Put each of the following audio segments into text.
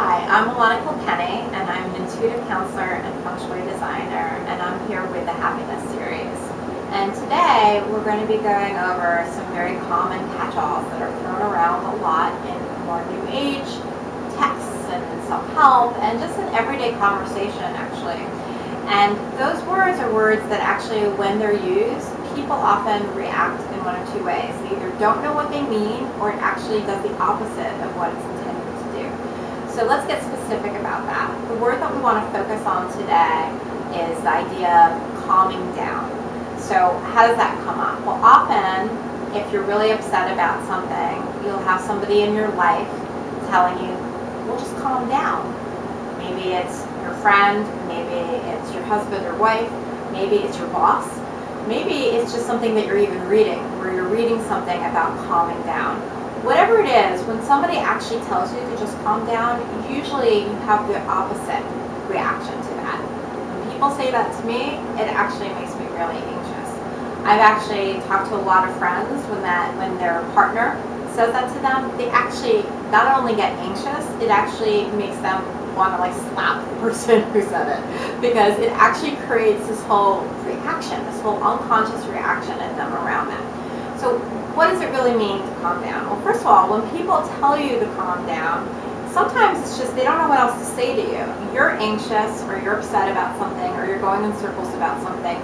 Hi, I'm Elana Kilkenny, and I'm an intuitive counselor and feng shui designer, and I'm here with the Happiness series. And today we're going to be going over some very common catch-alls that are thrown around a lot in more new age texts and self-help and just in everyday conversation, actually. And those words are words that actually, when they're used, people often react in one of two ways. They either don't know what they mean, or it actually does the opposite of what it's intended to do. So let's get specific about that. The word that we want to focus on today is the idea of calming down. So how does that come up? Well, often, if you're really upset about something, you'll have somebody in your life telling you, well, just calm down. Maybe it's your friend, maybe it's your husband or wife, maybe it's your boss, maybe it's just something that you're even reading, where you're reading something about calming down. Whatever it is, when somebody actually tells you to just calm down, usually you have the opposite reaction to that. When people say that to me, it actually makes me really anxious. I've actually talked to a lot of friends when their partner says that to them, they actually not only get anxious, it actually makes them want to slap the person who said it, because it actually creates this whole reaction, this whole unconscious reaction in them around that. So what does it really mean to calm down? Well, first of all, when people tell you to calm down, sometimes it's just they don't know what else to say to you. You're anxious, or you're upset about something, or you're going in circles about something,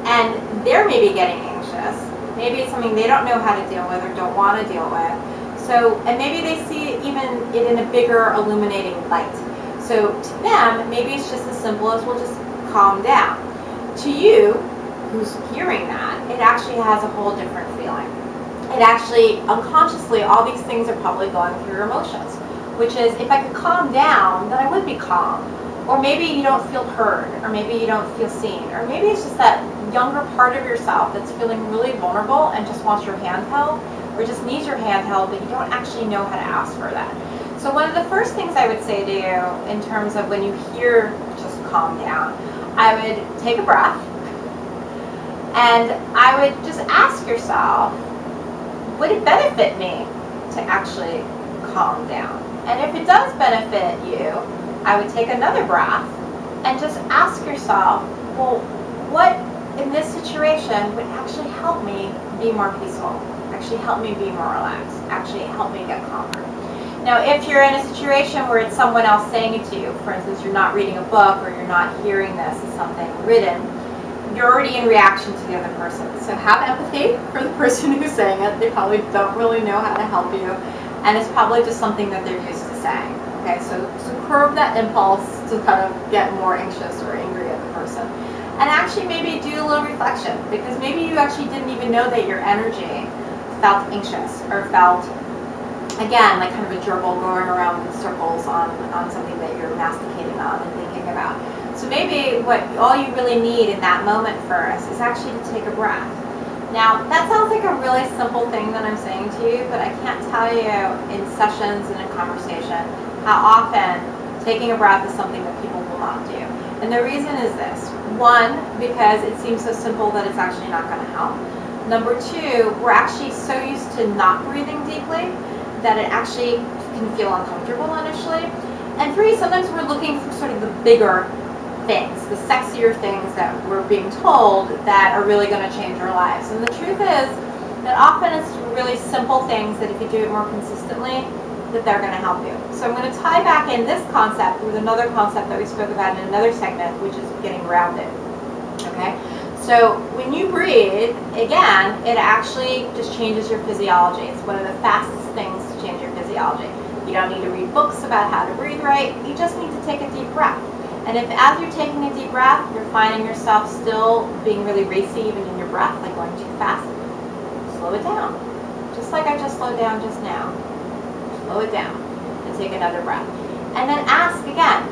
and they're maybe getting anxious. Maybe it's something they don't know how to deal with or don't want to deal with. So, and maybe they see even it in a bigger illuminating light. So to them, maybe it's just as simple as, well, just calm down. To you, who's hearing that, it actually has a whole different feeling. It actually, unconsciously, all these things are probably going through your emotions, which is, if I could calm down, then I would be calm. Or maybe you don't feel heard, or maybe you don't feel seen, or maybe it's just that younger part of yourself that's feeling really vulnerable and just wants your hand held, or just needs your hand held, but you don't actually know how to ask for that. So one of the first things I would say to you in terms of when you hear just calm down, I would take a breath, and I would just ask yourself, would it benefit me to actually calm down? And if it does benefit you, I would take another breath and just ask yourself, well, what in this situation would actually help me be more peaceful, actually help me be more relaxed, actually help me get calmer? Now, if you're in a situation where it's someone else saying it to you, for instance, you're not reading a book, or you're not hearing this as something written, you're already in reaction to the other person. So have empathy for the person who's saying it. They probably don't really know how to help you, and it's probably just something that they're used to saying. Okay, so curb that impulse to kind of get more anxious or angry at the person. And actually maybe do a little reflection, because maybe you actually didn't even know that your energy felt anxious, or felt, again, like kind of a gerbil going around in circles on something that you're masticating on and thinking about. So maybe all you really need in that moment first is actually to take a breath. Now, that sounds like a really simple thing that I'm saying to you, but I can't tell you in sessions and in conversation how often taking a breath is something that people will not do. And the reason is this. One, because it seems so simple that it's actually not going to help. Number two, we're actually so used to not breathing deeply that it actually can feel uncomfortable initially. And three, sometimes we're looking for sort of the bigger things, the sexier things that we're being told that are really going to change our lives. And the truth is that often it's really simple things that if you do it more consistently, that they're going to help you. So I'm going to tie back in this concept with another concept that we spoke about in another segment, which is getting grounded. Okay? So when you breathe, again, it actually just changes your physiology. It's one of the fastest things to change your physiology. You don't need to read books about how to breathe right. You just need to take a deep breath. And if as you're taking a deep breath, you're finding yourself still being really racy even in your breath, like going too fast, slow it down. Just like I just slowed down just now. Slow it down and take another breath. And then ask again.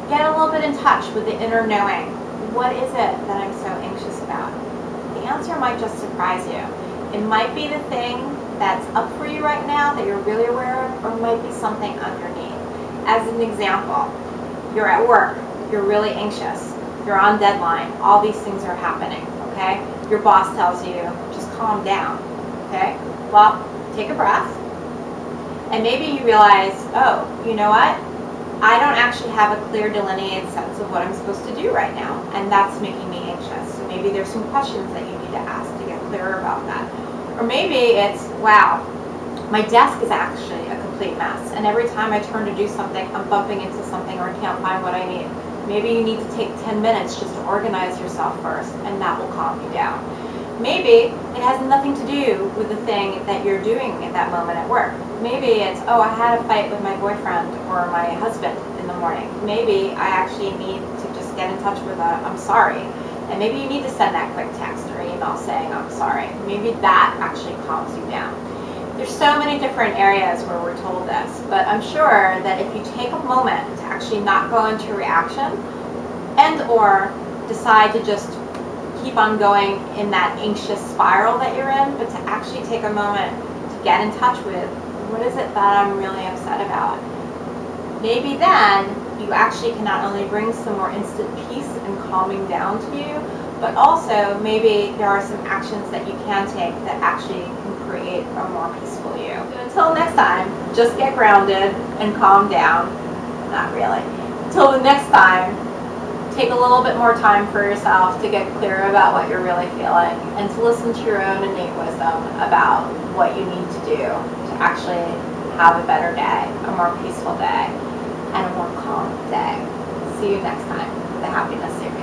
Get a little bit in touch with the inner knowing. What is it that I'm so anxious about? The answer might just surprise you. It might be the thing that's up for you right now that you're really aware of, or it might be something underneath. As an example, you're at work. You're really anxious. You're on deadline. All these things are happening, okay? Your boss tells you, just calm down, okay? Well, take a breath. And maybe you realize, oh, you know what? I don't actually have a clear delineated sense of what I'm supposed to do right now, and that's making me anxious. So maybe there's some questions that you need to ask to get clearer about that. Or maybe it's, wow, my desk is actually a complete mess, and every time I turn to do something, I'm bumping into something or can't find what I need. Maybe you need to take 10 minutes just to organize yourself first, and that will calm you down. Maybe it has nothing to do with the thing that you're doing at that moment at work. Maybe it's, oh, I had a fight with my boyfriend or my husband in the morning. Maybe I actually need to just get in touch with I'm sorry. And maybe you need to send that quick text or email saying I'm sorry. Maybe that actually calms you down. There's so many different areas where we're told this, but I'm sure that if you take a moment to actually not go into reaction and or decide to just keep on going in that anxious spiral that you're in, but to actually take a moment to get in touch with what is it that I'm really upset about. Maybe then you actually can not only bring some more instant peace and calming down to you, but also maybe there are some actions that you can take that actually can create a more peaceful you. So until next time, just get grounded and calm down. Not really. Until the next time, take a little bit more time for yourself to get clear about what you're really feeling and to listen to your own innate wisdom about what you need to do to actually have a better day, a more peaceful day, and a more calm day. See you next time with the Happiness Series.